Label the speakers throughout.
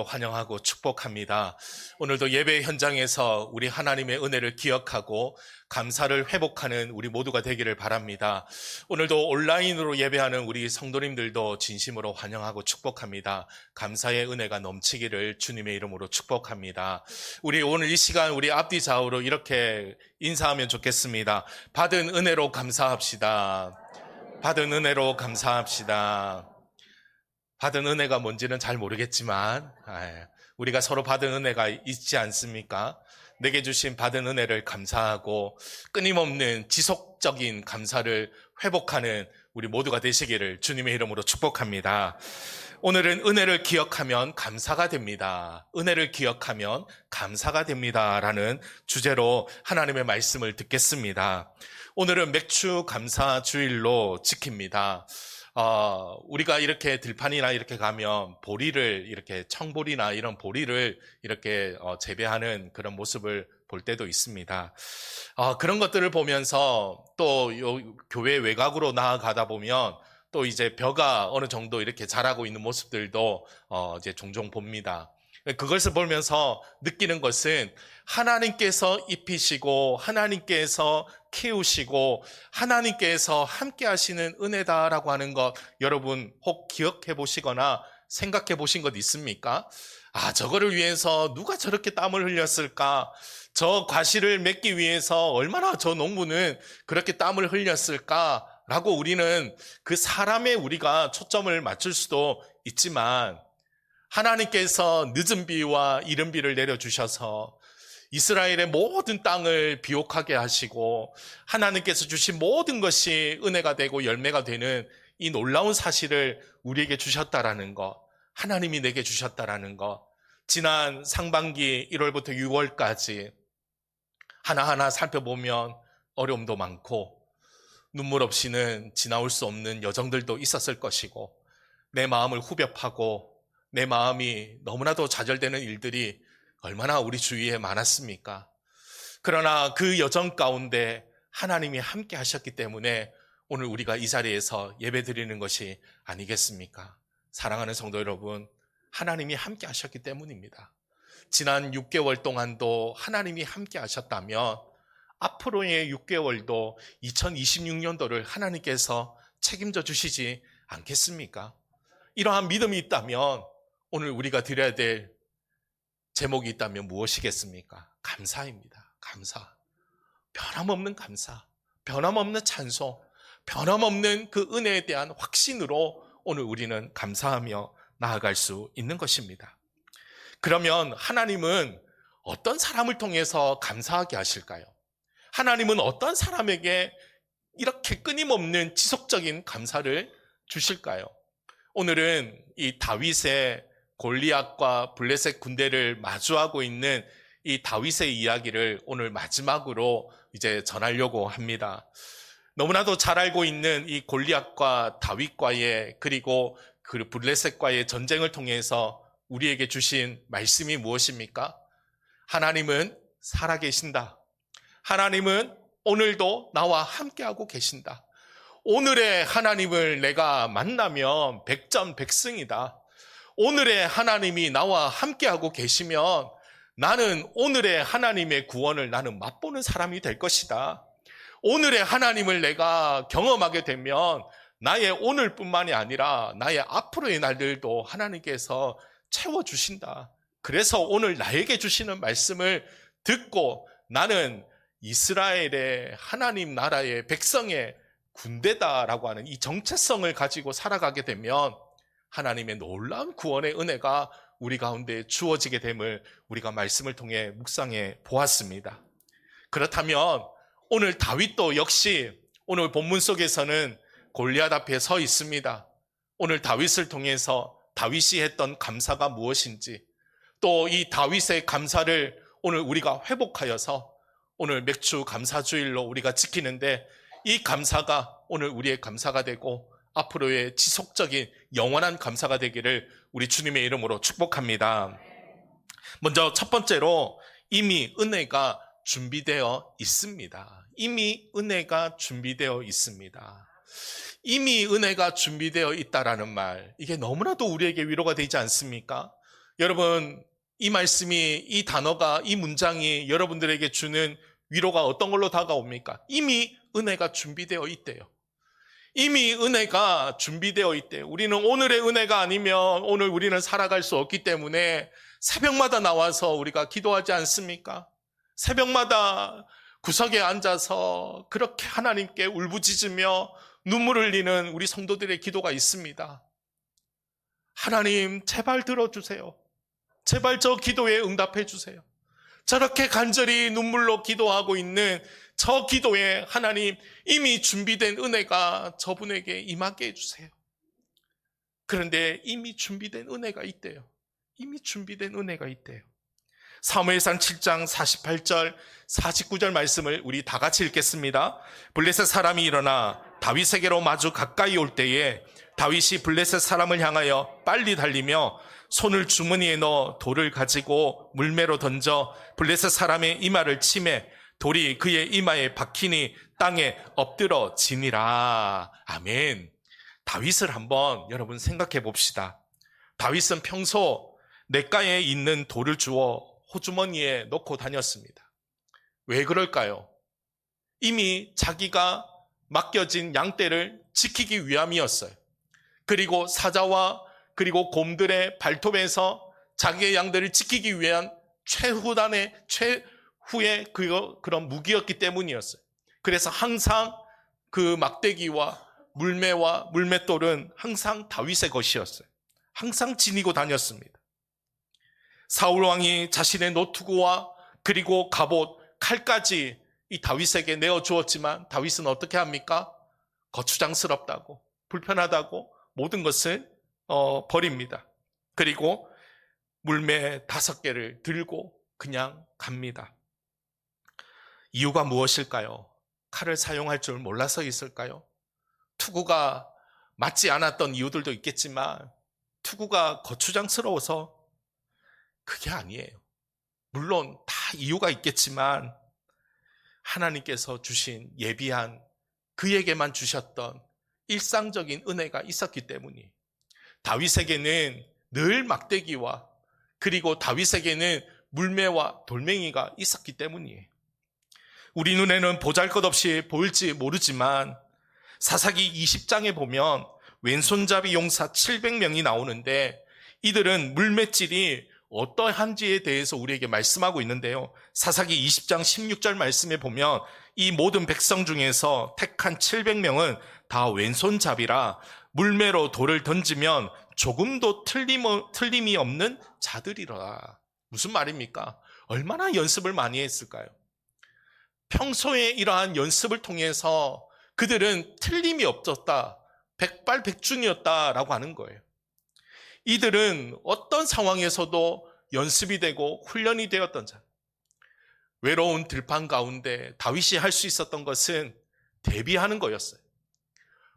Speaker 1: 환영하고 축복합니다. 오늘도 예배 현장에서 우리 하나님의 은혜를 기억하고 감사를 회복하는 우리 모두가 되기를 바랍니다. 오늘도 온라인으로 예배하는 우리 성도님들도 진심으로 환영하고 축복합니다. 감사의 은혜가 넘치기를 주님의 이름으로 축복합니다. 우리 오늘 이 시간 우리 앞뒤 좌우로 이렇게 인사하면 좋겠습니다. 받은 은혜로 감사합시다. 받은 은혜로 감사합시다. 받은 은혜가 뭔지는 잘 모르겠지만 우리가 서로 받은 은혜가 있지 않습니까? 내게 주신 받은 은혜를 감사하고 끊임없는 지속적인 감사를 회복하는 우리 모두가 되시기를 주님의 이름으로 축복합니다. 오늘은 은혜를 기억하면 감사가 됩니다. 은혜를 기억하면 감사가 됩니다. 라는 주제로 하나님의 말씀을 듣겠습니다. 오늘은 맥주 감사 주일로 지킵니다. 우리가 이렇게 들판이나 이렇게 가면 보리를 이렇게 청보리나 이런 보리를 이렇게 재배하는 그런 모습을 볼 때도 있습니다. 그런 것들을 보면서 또 교회 외곽으로 나아가다 보면 또 이제 벼가 어느 정도 이렇게 자라고 있는 모습들도 이제 종종 봅니다. 그것을 보면서 느끼는 것은 하나님께서 입히시고 하나님께서 키우시고 하나님께서 함께 하시는 은혜다라고 하는 것 여러분 혹 기억해 보시거나 생각해 보신 것 있습니까? 저거를 위해서 누가 저렇게 땀을 흘렸을까? 저 과실을 맺기 위해서 얼마나 저 농부는 그렇게 땀을 흘렸을까? 라고 우리는 그 사람에 우리가 초점을 맞출 수도 있지만 하나님께서 늦은 비와 이른 비를 내려주셔서 이스라엘의 모든 땅을 비옥하게 하시고 하나님께서 주신 모든 것이 은혜가 되고 열매가 되는 이 놀라운 사실을 우리에게 주셨다라는 것, 하나님이 내게 주셨다라는 것, 지난 상반기 1월부터 6월까지 하나하나 살펴보면 어려움도 많고 눈물 없이는 지나올 수 없는 여정들도 있었을 것이고 내 마음을 후벼파고 내 마음이 너무나도 좌절되는 일들이 얼마나 우리 주위에 많았습니까? 그러나 그 여정 가운데 하나님이 함께 하셨기 때문에 오늘 우리가 이 자리에서 예배 드리는 것이 아니겠습니까? 사랑하는 성도 여러분, 하나님이 함께 하셨기 때문입니다. 지난 6개월 동안도 하나님이 함께 하셨다면 앞으로의 6개월도 2026년도를 하나님께서 책임져 주시지 않겠습니까? 이러한 믿음이 있다면 오늘 우리가 드려야 될 제목이 있다면 무엇이겠습니까? 감사입니다. 감사. 변함없는 감사, 변함없는 찬송, 변함없는 그 은혜에 대한 확신으로 오늘 우리는 감사하며 나아갈 수 있는 것입니다. 그러면 하나님은 어떤 사람을 통해서 감사하게 하실까요? 하나님은 어떤 사람에게 이렇게 끊임없는 지속적인 감사를 주실까요? 오늘은 이 다윗의 골리앗과 블레셋 군대를 마주하고 있는 이 다윗의 이야기를 오늘 마지막으로 이제 전하려고 합니다. 너무나도 잘 알고 있는 이 골리앗과 다윗과의 그리고 그 블레셋과의 전쟁을 통해서 우리에게 주신 말씀이 무엇입니까? 하나님은 살아계신다. 하나님은 오늘도 나와 함께하고 계신다. 오늘의 하나님을 내가 만나면 백전백승이다. 오늘의 하나님이 나와 함께하고 계시면 나는 오늘의 하나님의 구원을 나는 맛보는 사람이 될 것이다. 오늘의 하나님을 내가 경험하게 되면 나의 오늘뿐만이 아니라 나의 앞으로의 날들도 하나님께서 채워주신다. 그래서 오늘 나에게 주시는 말씀을 듣고 나는 이스라엘의 하나님 나라의 백성의 군대다라고 하는 이 정체성을 가지고 살아가게 되면 하나님의 놀라운 구원의 은혜가 우리 가운데 주어지게 됨을 우리가 말씀을 통해 묵상해 보았습니다. 그렇다면 오늘 다윗도 역시 오늘 본문 속에서는 골리앗 앞에 서 있습니다. 오늘 다윗을 통해서 다윗이 했던 감사가 무엇인지 또 이 다윗의 감사를 오늘 우리가 회복하여서 오늘 맥주 감사주일로 우리가 지키는데 이 감사가 오늘 우리의 감사가 되고 앞으로의 지속적인 영원한 감사가 되기를 우리 주님의 이름으로 축복합니다. 먼저 첫 번째로 이미 은혜가 준비되어 있습니다. 이미 은혜가 준비되어 있습니다. 이미 은혜가 준비되어 있다라는 말, 이게 너무나도 우리에게 위로가 되지 않습니까? 여러분, 이 말씀이, 이 단어가, 이 문장이 여러분들에게 주는 위로가 어떤 걸로 다가옵니까? 이미 은혜가 준비되어 있대요. 이미 은혜가 준비되어 있대요. 우리는 오늘의 은혜가 아니면 오늘 우리는 살아갈 수 없기 때문에 새벽마다 나와서 우리가 기도하지 않습니까? 새벽마다 구석에 앉아서 그렇게 하나님께 울부짖으며 눈물을 흘리는 우리 성도들의 기도가 있습니다. 하나님, 제발 들어주세요. 제발 저 기도에 응답해 주세요. 저렇게 간절히 눈물로 기도하고 있는 저 기도에 하나님, 이미 준비된 은혜가 저분에게 임하게 해주세요. 그런데 이미 준비된 은혜가 있대요. 이미 준비된 은혜가 있대요. 사무엘상 7장 48절 49절 말씀을 우리 다 같이 읽겠습니다. 블레셋 사람이 일어나 다윗에게로 마주 가까이 올 때에 다윗이 블레셋 사람을 향하여 빨리 달리며 손을 주머니에 넣어 돌을 가지고 물매로 던져 블레셋 사람의 이마를 치매 돌이 그의 이마에 박히니 땅에 엎드러 지니라. 아멘. 다윗을 한번 여러분 생각해 봅시다. 다윗은 평소 냇가에 있는 돌을 주워 호주머니에 넣고 다녔습니다. 왜 그럴까요? 이미 자기가 맡겨진 양떼를 지키기 위함이었어요. 그리고 사자와 그리고 곰들의 발톱에서 자기의 양들을 지키기 위한 최후의 그런 무기였기 때문이었어요. 그래서 항상 그 막대기와 물매와 물맷돌은 항상 다윗의 것이었어요. 항상 지니고 다녔습니다. 사울 왕이 자신의 노트구와 그리고 갑옷, 칼까지 이 다윗에게 내어주었지만 다윗은 어떻게 합니까? 거추장스럽다고, 불편하다고 모든 것을 버립니다. 그리고 물매 5개를 들고 그냥 갑니다. 이유가 무엇일까요? 칼을 사용할 줄 몰라서 있을까요? 투구가 맞지 않았던 이유들도 있겠지만 투구가 거추장스러워서 그게 아니에요. 물론 다 이유가 있겠지만 하나님께서 주신 예비한 그에게만 주셨던 일상적인 은혜가 있었기 때문이에요. 다윗에게는 늘 막대기와 그리고 다윗에게는 물매와 돌멩이가 있었기 때문이에요. 우리 눈에는 보잘것없이 보일지 모르지만 사사기 20장에 보면 왼손잡이 용사 700명이 나오는데 이들은 물맷질이 어떠한지에 대해서 우리에게 말씀하고 있는데요. 사사기 20장 16절 말씀에 보면 이 모든 백성 중에서 택한 700명은 다 왼손잡이라 물매로 돌을 던지면 조금도 틀림이 없는 자들이라. 무슨 말입니까? 얼마나 연습을 많이 했을까요? 평소에 이러한 연습을 통해서 그들은 틀림이 없었다, 백발백중이었다라고 하는 거예요. 이들은 어떤 상황에서도 연습이 되고 훈련이 되었던 자. 외로운 들판 가운데 다윗이 할 수 있었던 것은 대비하는 거였어요.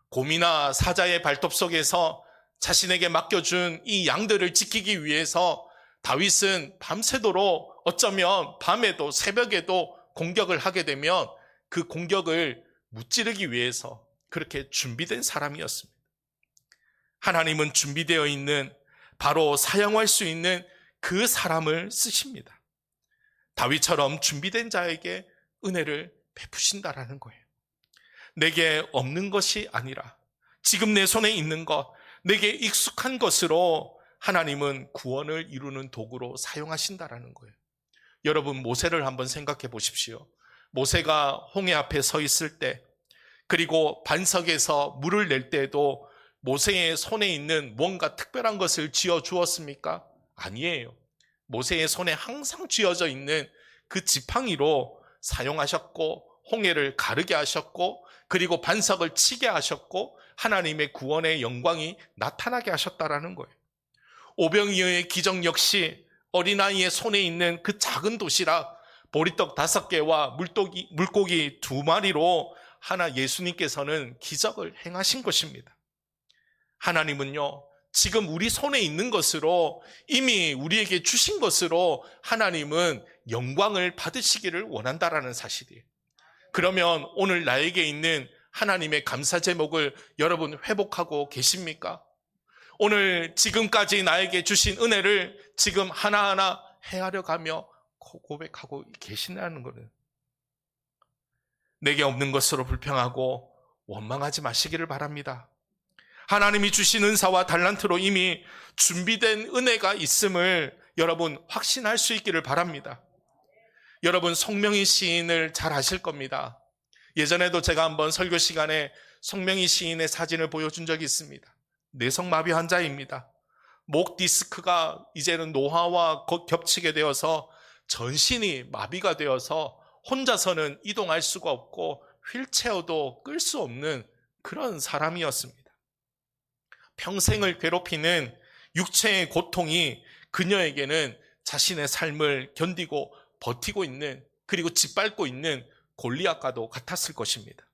Speaker 1: 곰이나 사자의 발톱 속에서 자신에게 맡겨준 이 양들을 지키기 위해서 다윗은 밤새도록 어쩌면 밤에도 새벽에도 공격을 하게 되면 그 공격을 무찌르기 위해서 그렇게 준비된 사람이었습니다. 하나님은 준비되어 있는 바로 사용할 수 있는 그 사람을 쓰십니다. 다윗처럼 준비된 자에게 은혜를 베푸신다라는 거예요. 내게 없는 것이 아니라 지금 내 손에 있는 것, 내게 익숙한 것으로 하나님은 구원을 이루는 도구로 사용하신다라는 거예요. 여러분, 모세를 한번 생각해 보십시오. 모세가 홍해 앞에 서 있을 때, 그리고 반석에서 물을 낼 때도 모세의 손에 있는 뭔가 특별한 것을 쥐어 주었습니까? 아니에요. 모세의 손에 항상 쥐어져 있는 그 지팡이로 사용하셨고 홍해를 가르게 하셨고 그리고 반석을 치게 하셨고 하나님의 구원의 영광이 나타나게 하셨다라는 거예요. 오병이어의 기적 역시 어린아이의 손에 있는 그 작은 도시락 보리떡 5개와 물고기 2마리로 예수님께서는 기적을 행하신 것입니다. 하나님은요, 지금 우리 손에 있는 것으로 이미 우리에게 주신 것으로 하나님은 영광을 받으시기를 원한다라는 사실이에요. 그러면 오늘 나에게 있는 하나님의 감사 제목을 여러분 회복하고 계십니까? 오늘 지금까지 나에게 주신 은혜를 지금 하나하나 헤아려 가며 고백하고 계시다는 거는, 내게 없는 것으로 불평하고 원망하지 마시기를 바랍니다. 하나님이 주신 은사와 달란트로 이미 준비된 은혜가 있음을 여러분 확신할 수 있기를 바랍니다. 여러분, 송명희 시인을 잘 아실 겁니다. 예전에도 제가 한번 설교 시간에 송명희 시인의 사진을 보여준 적이 있습니다. 뇌성마비 환자입니다. 목 디스크가 이제는 노화와 겹치게 되어서 전신이 마비가 되어서 혼자서는 이동할 수가 없고 휠체어도 끌 수 없는 그런 사람이었습니다. 평생을 괴롭히는 육체의 고통이 그녀에게는 자신의 삶을 견디고 버티고 있는, 그리고 짓밟고 있는 골리앗과도 같았을 것입니다.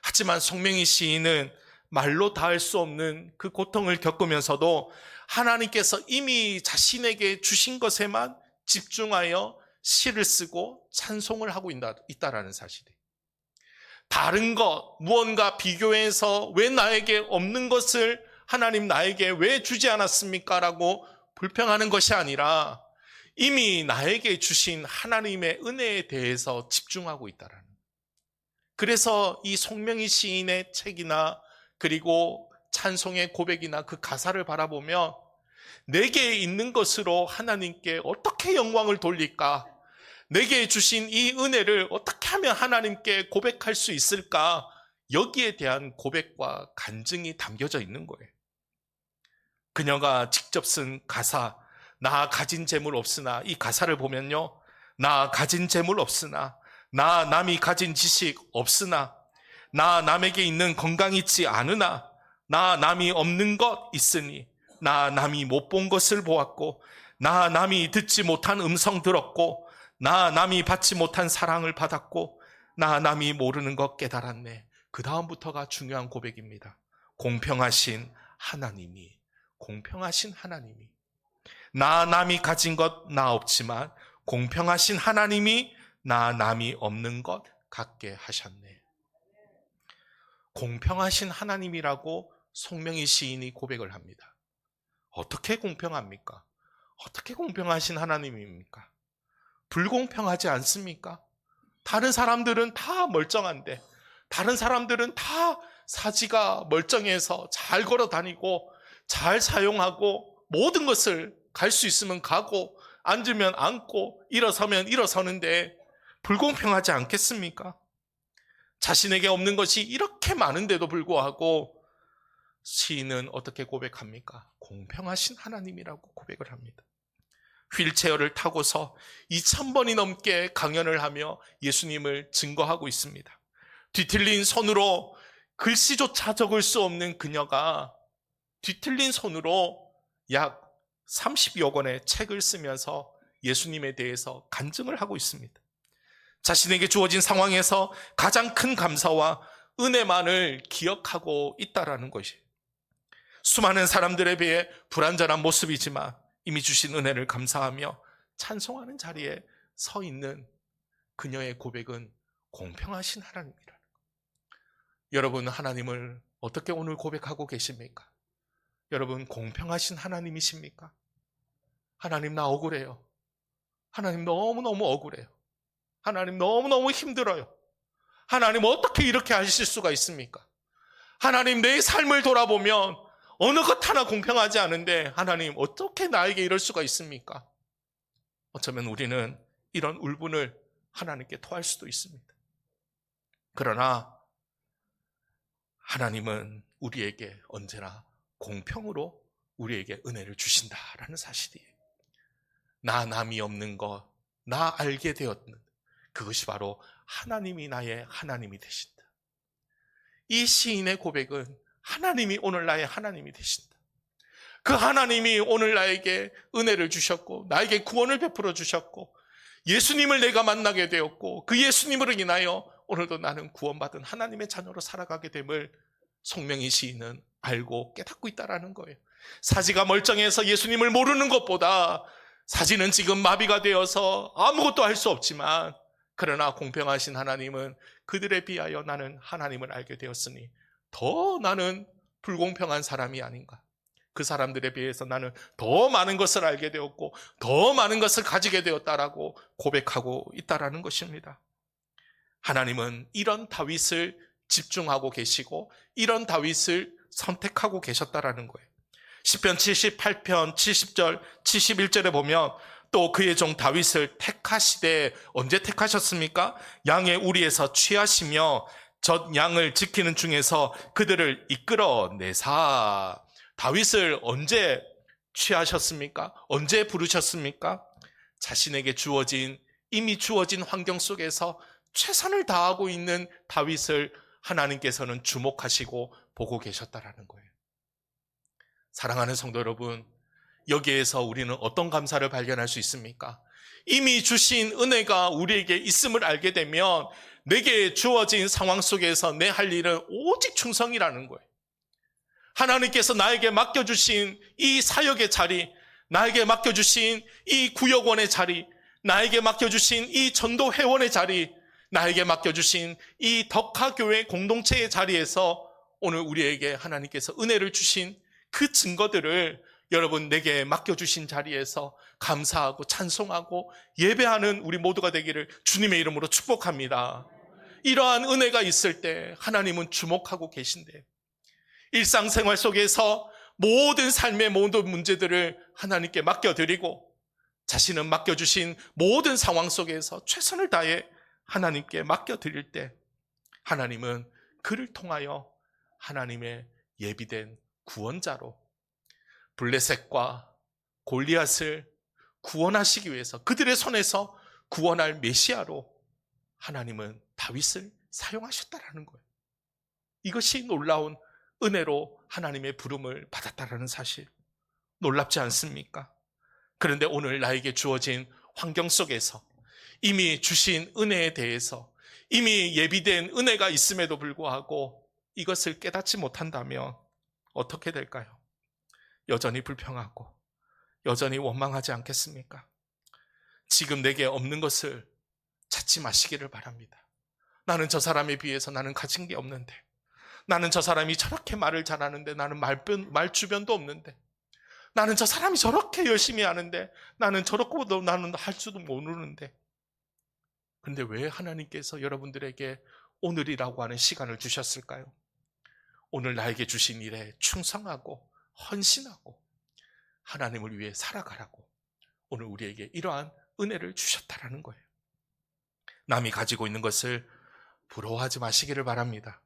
Speaker 1: 하지만 송명희 시인은 말로 다할 수 없는 그 고통을 겪으면서도 하나님께서 이미 자신에게 주신 것에만 집중하여 시를 쓰고 찬송을 하고 있다라는 사실이에요. 다른 것, 무언가 비교해서 왜 나에게 없는 것을 하나님 나에게 왜 주지 않았습니까? 라고 불평하는 것이 아니라 이미 나에게 주신 하나님의 은혜에 대해서 집중하고 있다라는 거예요. 그래서 이 송명희 시인의 책이나 그리고 찬송의 고백이나 그 가사를 바라보면 내게 있는 것으로 하나님께 어떻게 영광을 돌릴까? 내게 주신 이 은혜를 어떻게 하면 하나님께 고백할 수 있을까? 여기에 대한 고백과 간증이 담겨져 있는 거예요. 그녀가 직접 쓴 가사, 나 가진 재물 없으나, 이 가사를 보면요, 나 가진 재물 없으나, 나 남이 가진 지식 없으나, 나 남에게 있는 건강 있지 않으나, 나 남이 없는 것 있으니, 나 남이 못 본 것을 보았고, 나 남이 듣지 못한 음성 들었고, 나 남이 받지 못한 사랑을 받았고, 나 남이 모르는 것 깨달았네. 그 다음부터가 중요한 고백입니다. 공평하신 하나님이, 나 남이 가진 것 나 없지만 공평하신 하나님이 나 남이 없는 것 갖게 하셨네. 공평하신 하나님이라고 송명희 시인이 고백을 합니다. 어떻게 공평합니까? 어떻게 공평하신 하나님입니까? 불공평하지 않습니까? 다른 사람들은 다 멀쩡한데, 다른 사람들은 다 사지가 멀쩡해서 잘 걸어 다니고 잘 사용하고 모든 것을 갈 수 있으면 가고 앉으면 앉고 일어서면 일어서는데 불공평하지 않겠습니까? 자신에게 없는 것이 이렇게 많은데도 불구하고 시인은 어떻게 고백합니까? 공평하신 하나님이라고 고백을 합니다. 휠체어를 타고서 2000번이 넘게 강연을 하며 예수님을 증거하고 있습니다. 뒤틀린 손으로 글씨조차 적을 수 없는 그녀가 뒤틀린 손으로 약 30여 권의 책을 쓰면서 예수님에 대해서 간증을 하고 있습니다. 자신에게 주어진 상황에서 가장 큰 감사와 은혜만을 기억하고 있다라는 것이에요. 수많은 사람들에 비해 불완전한 모습이지만 이미 주신 은혜를 감사하며 찬송하는 자리에 서 있는 그녀의 고백은 공평하신 하나님이라는 거예요. 여러분, 하나님을 어떻게 오늘 고백하고 계십니까? 여러분, 공평하신 하나님이십니까? 하나님, 나 억울해요. 하나님, 너무너무 억울해요. 하나님, 너무너무 힘들어요. 하나님, 어떻게 이렇게 하실 수가 있습니까? 하나님, 내 삶을 돌아보면 어느 것 하나 공평하지 않은데 하나님, 어떻게 나에게 이럴 수가 있습니까? 어쩌면 우리는 이런 울분을 하나님께 토할 수도 있습니다. 그러나 하나님은 우리에게 언제나 공평으로 우리에게 은혜를 주신다라는 사실이에요. 나 남이 없는 것, 나 알게 되었는 그것이 바로 하나님이 나의 하나님이 되신다. 이 시인의 고백은 하나님이 오늘 나의 하나님이 되신다. 그 하나님이 오늘 나에게 은혜를 주셨고 나에게 구원을 베풀어 주셨고 예수님을 내가 만나게 되었고 그 예수님으로 인하여 오늘도 나는 구원받은 하나님의 자녀로 살아가게 됨을 송명희 시인은 알고 깨닫고 있다는 거예요. 사지가 멀쩡해서 예수님을 모르는 것보다 사지는 지금 마비가 되어서 아무것도 할 수 없지만 그러나 공평하신 하나님은 그들에 비하여 나는 하나님을 알게 되었으니 더 나는 불공평한 사람이 아닌가. 그 사람들에 비해서 나는 더 많은 것을 알게 되었고 더 많은 것을 가지게 되었다라고 고백하고 있다라는 것입니다. 하나님은 이런 다윗을 집중하고 계시고 이런 다윗을 선택하고 계셨다라는 거예요. 시편 78편 70절 71절에 보면 또 그의 종 다윗을 택하시되 언제 택하셨습니까? 양의 우리에서 취하시며 젖 양을 지키는 중에서 그들을 이끌어내사. 다윗을 언제 취하셨습니까? 언제 부르셨습니까? 자신에게 이미 주어진 환경 속에서 최선을 다하고 있는 다윗을 하나님께서는 주목하시고 보고 계셨다라는 거예요. 사랑하는 성도 여러분, 여기에서 우리는 어떤 감사를 발견할 수 있습니까? 이미 주신 은혜가 우리에게 있음을 알게 되면 내게 주어진 상황 속에서 내 할 일은 오직 충성이라는 거예요. 하나님께서 나에게 맡겨주신 이 사역의 자리, 나에게 맡겨주신 이 구역원의 자리, 나에게 맡겨주신 이 전도회원의 자리, 나에게 맡겨주신 이 덕화교회 공동체의 자리에서 오늘 우리에게 하나님께서 은혜를 주신 그 증거들을 여러분 내게 맡겨주신 자리에서 감사하고 찬송하고 예배하는 우리 모두가 되기를 주님의 이름으로 축복합니다. 이러한 은혜가 있을 때 하나님은 주목하고 계신대요. 일상생활 속에서 모든 삶의 모든 문제들을 하나님께 맡겨드리고 자신은 맡겨주신 모든 상황 속에서 최선을 다해 하나님께 맡겨드릴 때 하나님은 그를 통하여 하나님의 예비된 구원자로 블레셋과 골리앗을 구원하시기 위해서 그들의 손에서 구원할 메시아로 하나님은 다윗을 사용하셨다라는 거예요. 이것이 놀라운 은혜로 하나님의 부름을 받았다라는 사실, 놀랍지 않습니까? 그런데 오늘 나에게 주어진 환경 속에서 이미 주신 은혜에 대해서 이미 예비된 은혜가 있음에도 불구하고 이것을 깨닫지 못한다면 어떻게 될까요? 여전히 불평하고 여전히 원망하지 않겠습니까? 지금 내게 없는 것을 찾지 마시기를 바랍니다. 나는 저 사람에 비해서 나는 가진 게 없는데, 나는 저 사람이 저렇게 말을 잘하는데 나는 말주변도 없는데, 나는 저 사람이 저렇게 열심히 하는데 나는 저렇게도 나는 할 수도 모르는데, 근데 왜 하나님께서 여러분들에게 오늘이라고 하는 시간을 주셨을까요? 오늘 나에게 주신 일에 충성하고 헌신하고 하나님을 위해 살아가라고 오늘 우리에게 이러한 은혜를 주셨다라는 거예요. 남이 가지고 있는 것을 부러워하지 마시기를 바랍니다.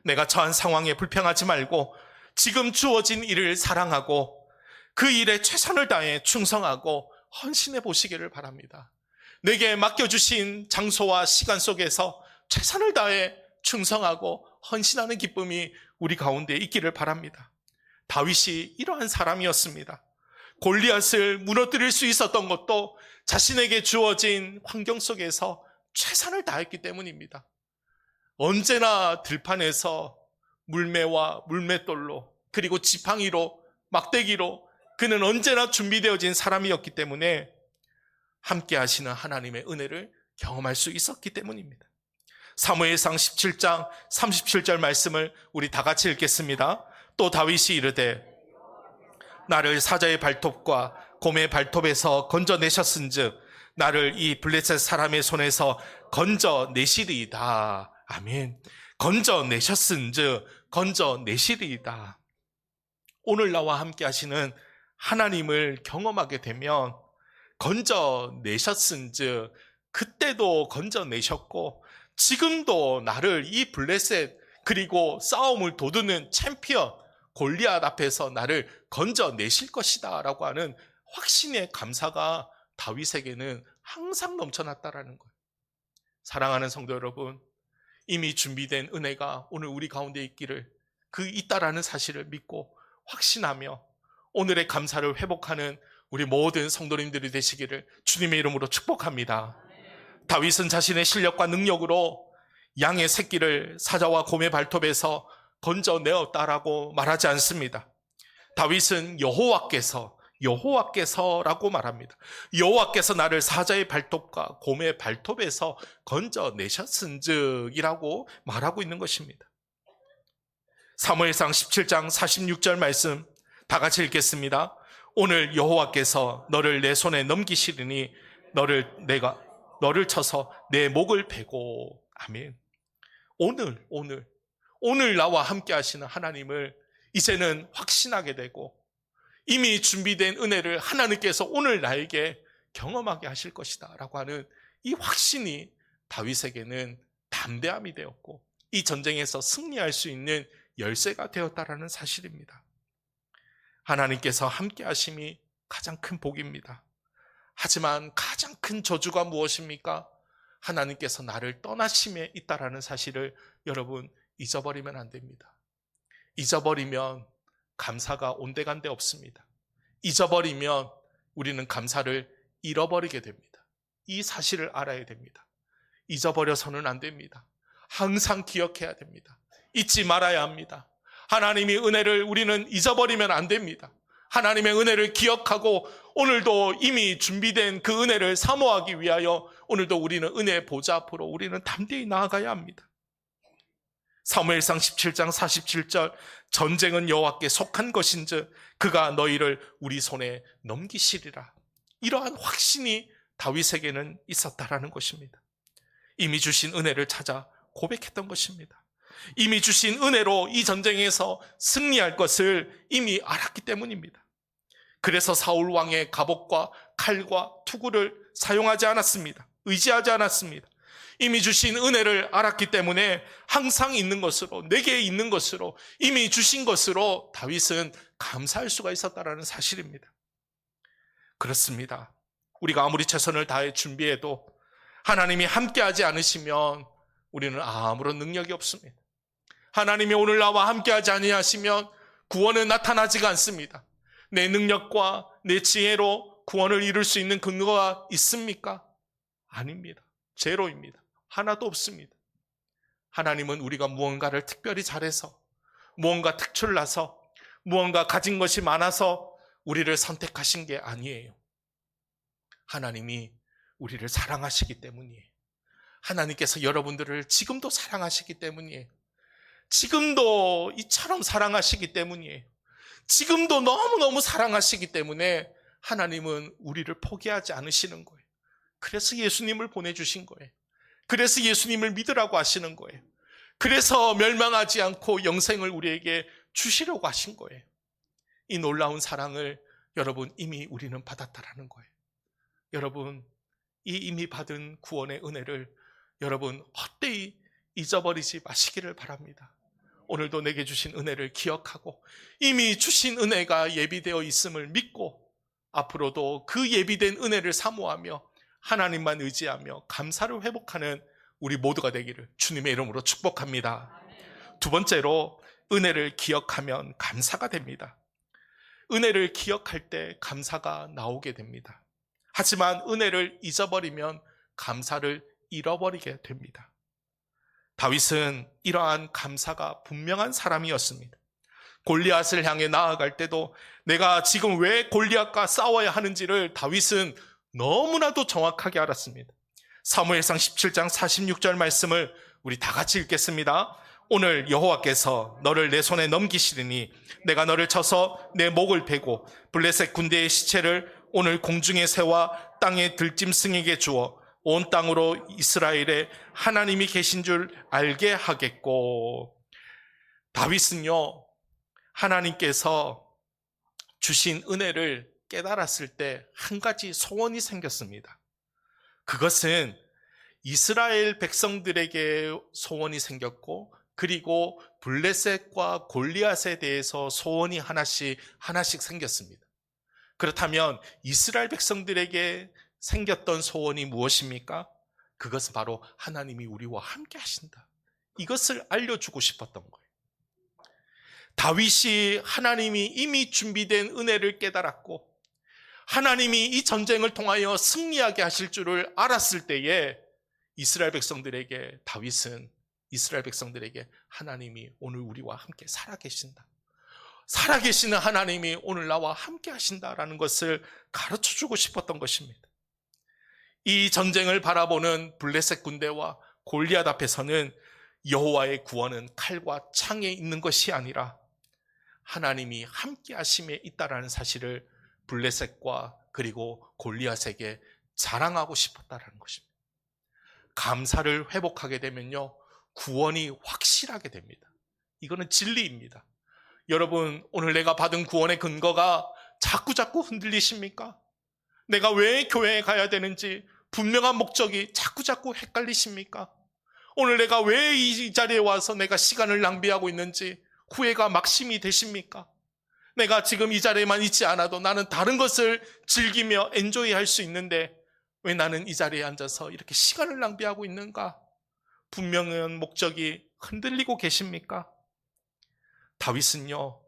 Speaker 1: 내가 처한 상황에 불평하지 말고 지금 주어진 일을 사랑하고 그 일에 최선을 다해 충성하고 헌신해 보시기를 바랍니다. 내게 맡겨주신 장소와 시간 속에서 최선을 다해 충성하고 헌신하는 기쁨이 우리 가운데 있기를 바랍니다. 다윗이 이러한 사람이었습니다. 골리앗을 무너뜨릴 수 있었던 것도 자신에게 주어진 환경 속에서 최선을 다했기 때문입니다. 언제나 들판에서 물매와 물맷돌로 그리고 지팡이로 막대기로 그는 언제나 준비되어진 사람이었기 때문에 함께 하시는 하나님의 은혜를 경험할 수 있었기 때문입니다. 사무엘상 17장 37절 말씀을 우리 다 같이 읽겠습니다. 또 다윗이 이르되 나를 사자의 발톱과 곰의 발톱에서 건져내셨은즉 나를 이 블레셋 사람의 손에서 건져내시리이다. 아멘. 건져내셨은즉 건져내시리이다. 오늘 나와 함께 하시는 하나님을 경험하게 되면 건져내셨은즉 그때도 건져내셨고 지금도 나를 이 블레셋 그리고 싸움을 도두는 챔피언 골리앗 앞에서 나를 건져내실 것이다 라고 하는 확신의 감사가 다윗에게는 항상 넘쳐났다라는 거예요. 사랑하는 성도 여러분, 이미 준비된 은혜가 오늘 우리 가운데 있다라는 사실을 믿고 확신하며 오늘의 감사를 회복하는 우리 모든 성도님들이 되시기를 주님의 이름으로 축복합니다. 다윗은 자신의 실력과 능력으로 양의 새끼를 사자와 곰의 발톱에서 건져내었다라고 말하지 않습니다. 다윗은 여호와께서라고 말합니다. 여호와께서 나를 사자의 발톱과 곰의 발톱에서 건져내셨은즉이라고 말하고 있는 것입니다. 사무엘상 17장 46절 말씀 다 같이 읽겠습니다. 오늘 여호와께서 너를 내 손에 넘기시리니 너를 쳐서 내 목을 베고. 아멘. 오늘 나와 함께 하시는 하나님을 이제는 확신하게 되고, 이미 준비된 은혜를 하나님께서 오늘 나에게 경험하게 하실 것이다 라고 하는 이 확신이 다윗에게는 담대함이 되었고, 이 전쟁에서 승리할 수 있는 열쇠가 되었다라는 사실입니다. 하나님께서 함께 하심이 가장 큰 복입니다. 하지만 가장 큰 저주가 무엇입니까? 하나님께서 나를 떠나심에 있다라는 사실을 여러분 잊어버리면 안 됩니다. 잊어버리면 감사가 온데간데 없습니다. 잊어버리면 우리는 감사를 잃어버리게 됩니다. 이 사실을 알아야 됩니다. 잊어버려서는 안 됩니다. 항상 기억해야 됩니다. 잊지 말아야 합니다. 하나님의 은혜를 우리는 잊어버리면 안 됩니다. 하나님의 은혜를 기억하고 오늘도 이미 준비된 그 은혜를 사모하기 위하여 오늘도 우리는 은혜의 보좌 앞으로 우리는 담대히 나아가야 합니다. 사무엘상 17장 47절, 전쟁은 여호와께 속한 것인즉 그가 너희를 우리 손에 넘기시리라. 이러한 확신이 다윗에게는 있었다라는 것입니다. 이미 주신 은혜를 찾아 고백했던 것입니다. 이미 주신 은혜로 이 전쟁에서 승리할 것을 이미 알았기 때문입니다. 그래서 사울 왕의 갑옷과 칼과 투구를 사용하지 않았습니다. 의지하지 않았습니다. 이미 주신 은혜를 알았기 때문에 항상 있는 것으로, 내게 있는 것으로, 이미 주신 것으로 다윗은 감사할 수가 있었다는 사실입니다. 그렇습니다. 우리가 아무리 최선을 다해 준비해도 하나님이 함께하지 않으시면 우리는 아무런 능력이 없습니다. 하나님이 오늘 나와 함께하지 아니하시면 구원은 나타나지가 않습니다. 내 능력과 내 지혜로 구원을 이룰 수 있는 근거가 있습니까? 아닙니다. 제로입니다. 하나도 없습니다. 하나님은 우리가 무언가를 특별히 잘해서, 무언가 특출나서, 무언가 가진 것이 많아서 우리를 선택하신 게 아니에요. 하나님이 우리를 사랑하시기 때문이에요. 하나님께서 여러분들을 지금도 사랑하시기 때문이에요. 지금도 이처럼 사랑하시기 때문이에요. 지금도 너무너무 사랑하시기 때문에 하나님은 우리를 포기하지 않으시는 거예요. 그래서 예수님을 보내주신 거예요. 그래서 예수님을 믿으라고 하시는 거예요. 그래서 멸망하지 않고 영생을 우리에게 주시려고 하신 거예요. 이 놀라운 사랑을 여러분 이미 우리는 받았다라는 거예요. 여러분, 이 이미 받은 구원의 은혜를 여러분 헛되이 잊어버리지 마시기를 바랍니다. 오늘도 내게 주신 은혜를 기억하고 이미 주신 은혜가 예비되어 있음을 믿고 앞으로도 그 예비된 은혜를 사모하며 하나님만 의지하며 감사를 회복하는 우리 모두가 되기를 주님의 이름으로 축복합니다. 두 번째로, 은혜를 기억하면 감사가 됩니다. 은혜를 기억할 때 감사가 나오게 됩니다. 하지만 은혜를 잊어버리면 감사를 잃어버리게 됩니다. 다윗은 이러한 감사가 분명한 사람이었습니다. 골리앗을 향해 나아갈 때도 내가 지금 왜 골리앗과 싸워야 하는지를 다윗은 너무나도 정확하게 알았습니다. 사무엘상 17장 46절 말씀을 우리 다 같이 읽겠습니다. 오늘 여호와께서 너를 내 손에 넘기시리니 내가 너를 쳐서 내 목을 베고 블레셋 군대의 시체를 오늘 공중의 새와 땅의 들짐승에게 주어 온 땅으로 이스라엘에 하나님이 계신 줄 알게 하겠고. 다윗은요, 하나님께서 주신 은혜를 깨달았을 때 한 가지 소원이 생겼습니다. 그것은 이스라엘 백성들에게 소원이 생겼고, 그리고 블레셋과 골리앗에 대해서 소원이 하나씩 생겼습니다. 그렇다면 이스라엘 백성들에게 생겼던 소원이 무엇입니까? 그것은 바로 하나님이 우리와 함께 하신다. 이것을 알려주고 싶었던 거예요. 다윗이 하나님이 이미 준비된 은혜를 깨달았고 하나님이 이 전쟁을 통하여 승리하게 하실 줄을 알았을 때에 다윗은 이스라엘 백성들에게 하나님이 오늘 우리와 함께 살아계신다, 살아계시는 하나님이 오늘 나와 함께 하신다라는 것을 가르쳐주고 싶었던 것입니다. 이 전쟁을 바라보는 블레셋 군대와 골리앗 앞에서는 여호와의 구원은 칼과 창에 있는 것이 아니라 하나님이 함께 하심에 있다라는 사실을 블레셋과 그리고 골리앗에게 자랑하고 싶었다라는 것입니다. 감사를 회복하게 되면요, 구원이 확실하게 됩니다. 이거는 진리입니다. 여러분, 오늘 내가 받은 구원의 근거가 자꾸 흔들리십니까? 내가 왜 교회에 가야 되는지 분명한 목적이 자꾸 헷갈리십니까? 오늘 내가 왜 이 자리에 와서 내가 시간을 낭비하고 있는지 후회가 막심이 되십니까? 내가 지금 이 자리에만 있지 않아도 나는 다른 것을 즐기며 엔조이 할 수 있는데 왜 나는 이 자리에 앉아서 이렇게 시간을 낭비하고 있는가? 분명한 목적이 흔들리고 계십니까? 다윗은요,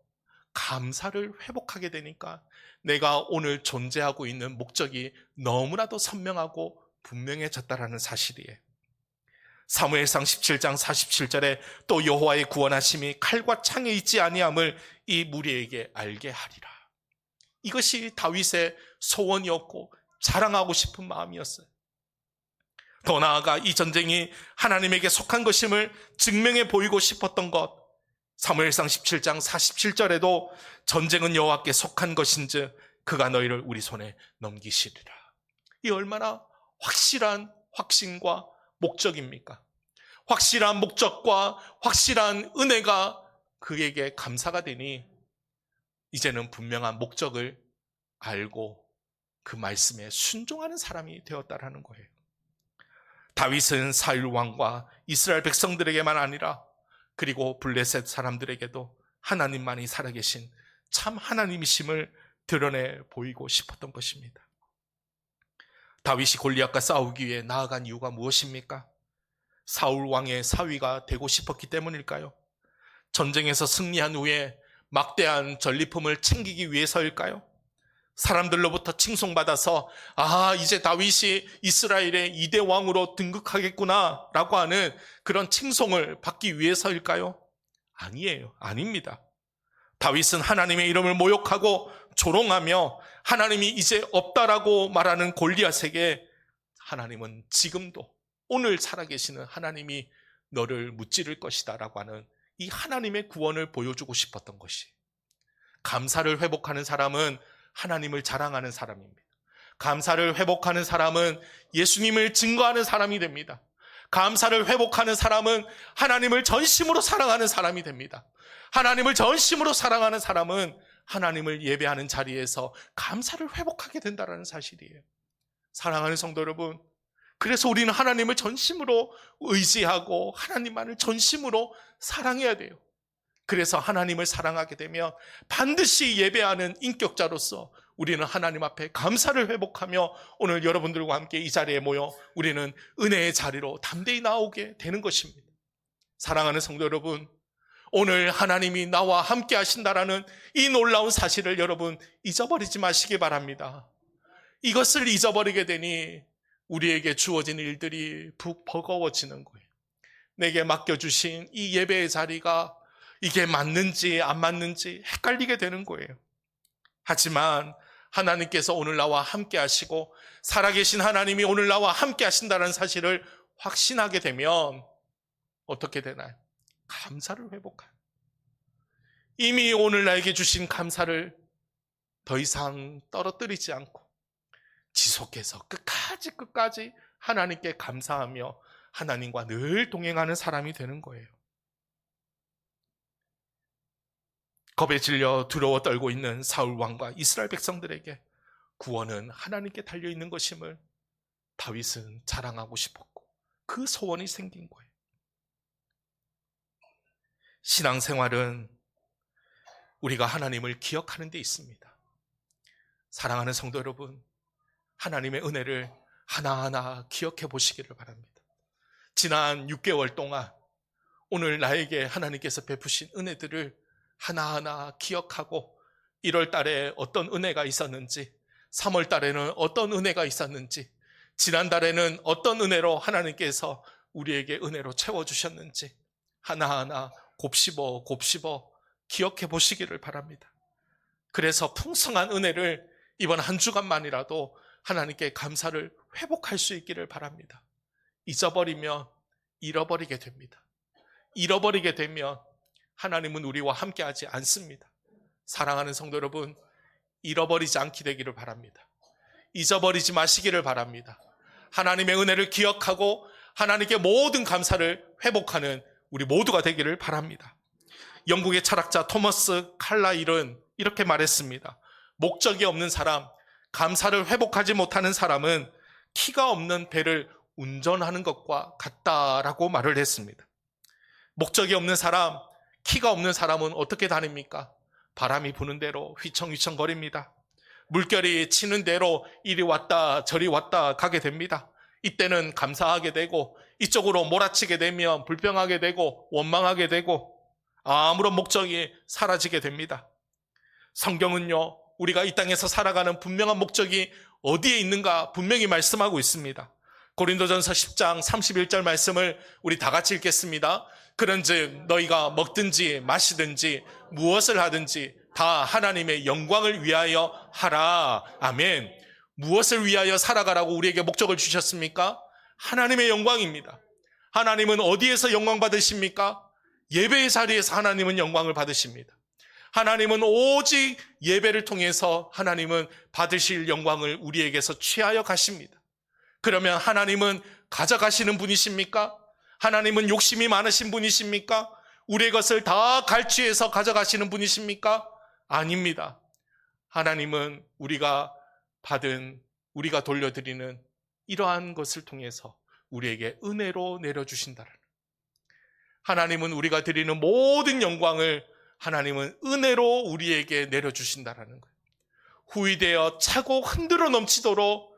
Speaker 1: 감사를 회복하게 되니까 내가 오늘 존재하고 있는 목적이 너무나도 선명하고 분명해졌다라는 사실이에요. 사무엘상 17장 47절에 또 여호와의 구원하심이 칼과 창에 있지 아니함을 이 무리에게 알게 하리라. 이것이 다윗의 소원이었고 자랑하고 싶은 마음이었어요. 더 나아가 이 전쟁이 하나님에게 속한 것임을 증명해 보이고 싶었던 것, 사무엘상 17장 47절에도 전쟁은 여호와께 속한 것인즉 그가 너희를 우리 손에 넘기시리라. 이 얼마나 확실한 확신과 목적입니까? 확실한 목적과 확실한 은혜가 그에게 감사가 되니 이제는 분명한 목적을 알고 그 말씀에 순종하는 사람이 되었다라는 거예요. 다윗은 사울 왕과 이스라엘 백성들에게만 아니라 그리고 블레셋 사람들에게도 하나님만이 살아계신 참 하나님이심을 드러내 보이고 싶었던 것입니다. 다윗이 골리앗과 싸우기 위해 나아간 이유가 무엇입니까? 사울 왕의 사위가 되고 싶었기 때문일까요? 전쟁에서 승리한 후에 막대한 전리품을 챙기기 위해서일까요? 사람들로부터 칭송받아서 이제 다윗이 이스라엘의 2대 왕으로 등극하겠구나 라고 하는 그런 칭송을 받기 위해서일까요? 아니에요. 아닙니다. 다윗은 하나님의 이름을 모욕하고 조롱하며 하나님이 이제 없다라고 말하는 골리앗에게 하나님은 지금도 오늘 살아계시는 하나님이 너를 무찌를 것이다 라고 하는 이 하나님의 구원을 보여주고 싶었던 것이, 감사를 회복하는 사람은 하나님을 자랑하는 사람입니다. 감사를 회복하는 사람은 예수님을 증거하는 사람이 됩니다. 감사를 회복하는 사람은 하나님을 전심으로 사랑하는 사람이 됩니다. 하나님을 전심으로 사랑하는 사람은 하나님을 예배하는 자리에서 감사를 회복하게 된다는 사실이에요. 사랑하는 성도 여러분, 그래서 우리는 하나님을 전심으로 의지하고 하나님만을 전심으로 사랑해야 돼요. 그래서 하나님을 사랑하게 되면 반드시 예배하는 인격자로서 우리는 하나님 앞에 감사를 회복하며 오늘 여러분들과 함께 이 자리에 모여 우리는 은혜의 자리로 담대히 나오게 되는 것입니다. 사랑하는 성도 여러분, 오늘 하나님이 나와 함께 하신다라는 이 놀라운 사실을 여러분 잊어버리지 마시기 바랍니다. 이것을 잊어버리게 되니 우리에게 주어진 일들이 버거워지는 거예요. 내게 맡겨주신 이 예배의 자리가 이게 맞는지 안 맞는지 헷갈리게 되는 거예요. 하지만 하나님께서 오늘 나와 함께 하시고 살아계신 하나님이 오늘 나와 함께 하신다는 사실을 확신하게 되면 어떻게 되나요? 감사를 회복해요. 이미 오늘 나에게 주신 감사를 더 이상 떨어뜨리지 않고 지속해서 끝까지 하나님께 감사하며 하나님과 늘 동행하는 사람이 되는 거예요. 겁에 질려 두려워 떨고 있는 사울 왕과 이스라엘 백성들에게 구원은 하나님께 달려있는 것임을 다윗은 자랑하고 싶었고 그 소원이 생긴 거예요. 신앙생활은 우리가 하나님을 기억하는 데 있습니다. 사랑하는 성도 여러분, 하나님의 은혜를 하나하나 기억해 보시기를 바랍니다. 지난 6개월 동안 오늘 나에게 하나님께서 베푸신 은혜들을 하나하나 기억하고 1월 달에 어떤 은혜가 있었는지, 3월 달에는 어떤 은혜가 있었는지, 지난달에는 어떤 은혜로 하나님께서 우리에게 은혜로 채워주셨는지 하나하나 곱씹어 기억해 보시기를 바랍니다. 그래서 풍성한 은혜를 이번 한 주간만이라도 하나님께 감사를 회복할 수 있기를 바랍니다. 잊어버리면 잃어버리게 됩니다. 잃어버리게 되면 하나님은 우리와 함께하지 않습니다. 사랑하는 성도 여러분, 잃어버리지 않게 되기를 바랍니다. 잊어버리지 마시기를 바랍니다. 하나님의 은혜를 기억하고 하나님께 모든 감사를 회복하는 우리 모두가 되기를 바랍니다. 영국의 철학자 토머스 칼라일은 이렇게 말했습니다. 목적이 없는 사람, 감사를 회복하지 못하는 사람은 키가 없는 배를 운전하는 것과 같다라고 말을 했습니다. 목적이 없는 사람, 키가 없는 사람은 어떻게 다닙니까? 바람이 부는 대로 휘청휘청거립니다. 물결이 치는 대로 이리 왔다 저리 왔다 가게 됩니다. 이때는 감사하게 되고 이쪽으로 몰아치게 되면 불평하게 되고 원망하게 되고 아무런 목적이 사라지게 됩니다. 성경은요, 우리가 이 땅에서 살아가는 분명한 목적이 어디에 있는가 분명히 말씀하고 있습니다. 고린도전서 10장 31절 말씀을 우리 다 같이 읽겠습니다. 그런즉 너희가 먹든지 마시든지 무엇을 하든지 다 하나님의 영광을 위하여 하라. 아멘. 무엇을 위하여 살아가라고 우리에게 목적을 주셨습니까? 하나님의 영광입니다. 하나님은 어디에서 영광 받으십니까? 예배의 자리에서 하나님은 영광을 받으십니다. 하나님은 오직 예배를 통해서 하나님은 받으실 영광을 우리에게서 취하여 가십니다. 그러면 하나님은 가져가시는 분이십니까? 하나님은 욕심이 많으신 분이십니까? 우리의 것을 다 갈취해서 가져가시는 분이십니까? 아닙니다. 하나님은 우리가 받은, 우리가 돌려드리는 이러한 것을 통해서 우리에게 은혜로 내려주신다는, 하나님은 우리가 드리는 모든 영광을 하나님은 은혜로 우리에게 내려주신다는 거예요. 후이되어 차고 흔들어 넘치도록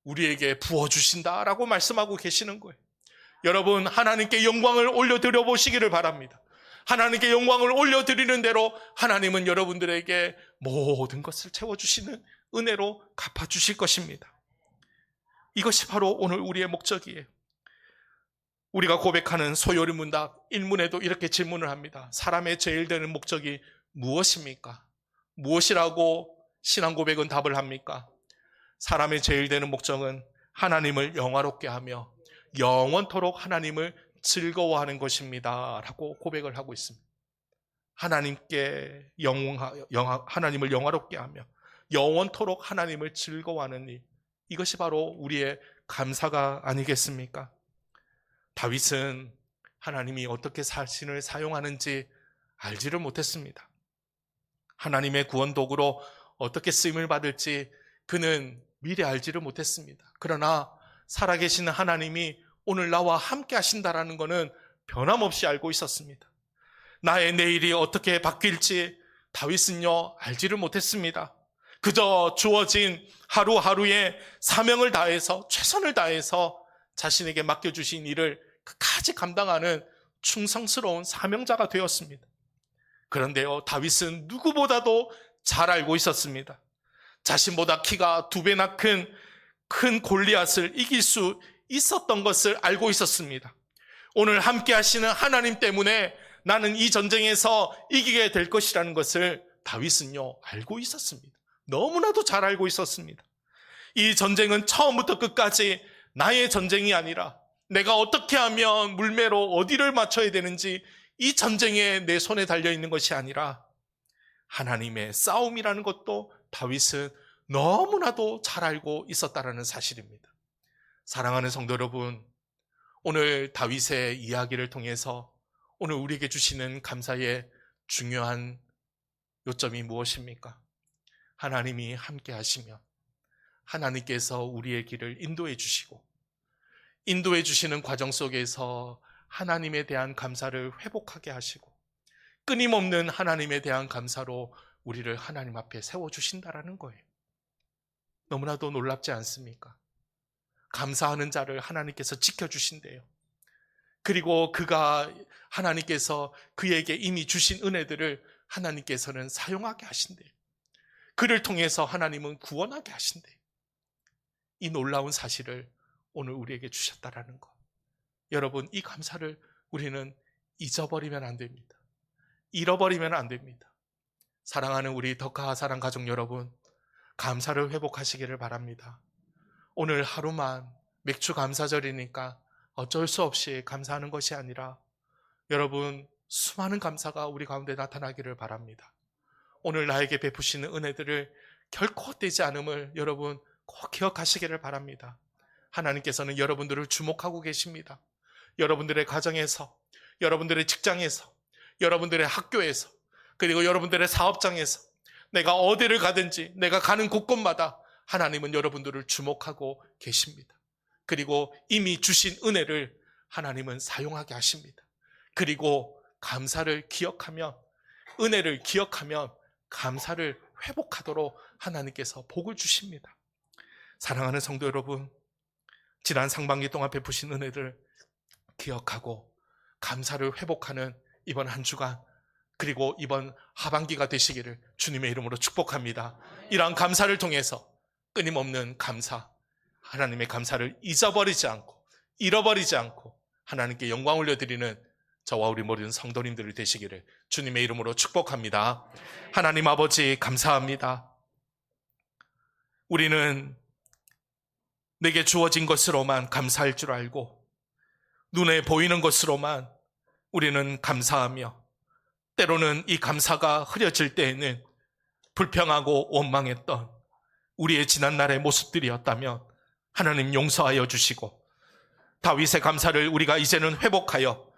Speaker 1: 우리에게 부어주신다라고 말씀하고 계시는 거예요. 여러분, 하나님께 영광을 올려드려 보시기를 바랍니다. 하나님께 영광을 올려드리는 대로 하나님은 여러분들에게 모든 것을 채워주시는 은혜로 갚아주실 것입니다. 이것이 바로 오늘 우리의 목적이에요. 우리가 고백하는 소요리 문답 1문에도 이렇게 질문을 합니다. 사람의 제일 되는 목적이 무엇입니까? 무엇이라고 신앙 고백은 답을 합니까? 사람의 제일 되는 목적은 하나님을 영화롭게 하며 영원토록 하나님을 즐거워하는 것입니다 라고 고백을 하고 있습니다. 하나님께 하나님을 영화롭게 하며 영원토록 하나님을 즐거워하는 일, 이것이 바로 우리의 감사가 아니겠습니까? 다윗은 하나님이 어떻게 자신을 사용하는지 알지를 못했습니다. 하나님의 구원 도구로 어떻게 쓰임을 받을지 그는 미리 알지를 못했습니다. 그러나 살아계시는 하나님이 오늘 나와 함께 하신다라는 것은 변함없이 알고 있었습니다. 나의 내일이 어떻게 바뀔지 다윗은요 알지를 못했습니다. 그저 주어진 하루하루의 사명을 다해서 최선을 다해서 자신에게 맡겨주신 일을 끝까지 감당하는 충성스러운 사명자가 되었습니다. 그런데요, 다윗은 누구보다도 잘 알고 있었습니다. 자신보다 키가 2배나 큰 골리앗을 이길 수 있었던 것을 알고 있었습니다. 오늘 함께 하시는 하나님 때문에 나는 이 전쟁에서 이기게 될 것이라는 것을 다윗은요 알고 있었습니다. 너무나도 잘 알고 있었습니다. 이 전쟁은 처음부터 끝까지 나의 전쟁이 아니라 내가 어떻게 하면 물매로 어디를 맞춰야 되는지 이 전쟁에 내 손에 달려있는 것이 아니라 하나님의 싸움이라는 것도 다윗은 너무나도 잘 알고 있었다는 사실입니다. 사랑하는 성도 여러분, 오늘 다윗의 이야기를 통해서 오늘 우리에게 주시는 감사의 중요한 요점이 무엇입니까? 하나님이 함께 하시며 하나님께서 우리의 길을 인도해 주시고 인도해 주시는 과정 속에서 하나님에 대한 감사를 회복하게 하시고 끊임없는 하나님에 대한 감사로 우리를 하나님 앞에 세워주신다라는 거예요. 너무나도 놀랍지 않습니까? 감사하는 자를 하나님께서 지켜주신대요. 그리고 하나님께서 그에게 이미 주신 은혜들을 하나님께서는 사용하게 하신대요. 그를 통해서 하나님은 구원하게 하신대요. 이 놀라운 사실을 오늘 우리에게 주셨다라는 것. 여러분, 이 감사를 우리는 잊어버리면 안 됩니다. 잃어버리면 안 됩니다. 사랑하는 우리 덕하 사랑 가족 여러분, 감사를 회복하시기를 바랍니다. 오늘 하루만 맥주 감사절이니까 어쩔 수 없이 감사하는 것이 아니라 여러분 수많은 감사가 우리 가운데 나타나기를 바랍니다. 오늘 나에게 베푸시는 은혜들을 결코 헛되지 않음을 여러분 꼭 기억하시기를 바랍니다. 하나님께서는 여러분들을 주목하고 계십니다. 여러분들의 가정에서, 여러분들의 직장에서, 여러분들의 학교에서, 그리고 여러분들의 사업장에서, 내가 어디를 가든지 내가 가는 곳곳마다 하나님은 여러분들을 주목하고 계십니다. 그리고 이미 주신 은혜를 하나님은 사용하게 하십니다. 그리고 감사를 기억하면, 은혜를 기억하면 감사를 회복하도록 하나님께서 복을 주십니다. 사랑하는 성도 여러분, 지난 상반기 동안 베푸신 은혜를 기억하고 감사를 회복하는 이번 한 주간, 그리고 이번 하반기가 되시기를 주님의 이름으로 축복합니다. 이러한 감사를 통해서 끊임없는 감사, 하나님의 감사를 잊어버리지 않고 잃어버리지 않고 하나님께 영광 올려드리는 저와 우리 모든 성도님들이 되시기를 주님의 이름으로 축복합니다. 하나님 아버지, 감사합니다. 우리는 내게 주어진 것으로만 감사할 줄 알고 눈에 보이는 것으로만 우리는 감사하며, 때로는 이 감사가 흐려질 때에는 불평하고 원망했던 우리의 지난날의 모습들이었다면 하나님 용서하여 주시고, 다윗의 감사를 우리가 이제는 회복하여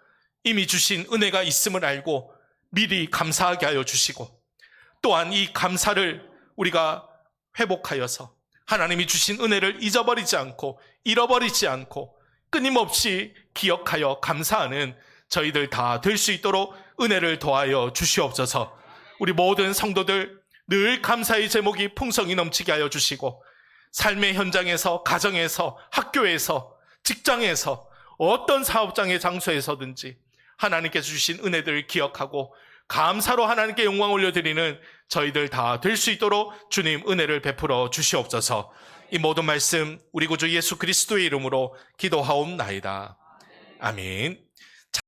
Speaker 1: 이미 주신 은혜가 있음을 알고 미리 감사하게 하여 주시고, 또한 이 감사를 우리가 회복하여서 하나님이 주신 은혜를 잊어버리지 않고 잃어버리지 않고 끊임없이 기억하여 감사하는 저희들 다 될 수 있도록 은혜를 더하여 주시옵소서. 우리 모든 성도들 늘 감사의 제목이 풍성히 넘치게 하여 주시고, 삶의 현장에서, 가정에서, 학교에서, 직장에서, 어떤 사업장의 장소에서든지 하나님께서 주신 은혜들을 기억하고 감사로 하나님께 영광 올려드리는 저희들 다 될 수 있도록 주님 은혜를 베풀어 주시옵소서. 이 모든 말씀 우리 구주 예수 그리스도의 이름으로 기도하옵나이다. 아멘.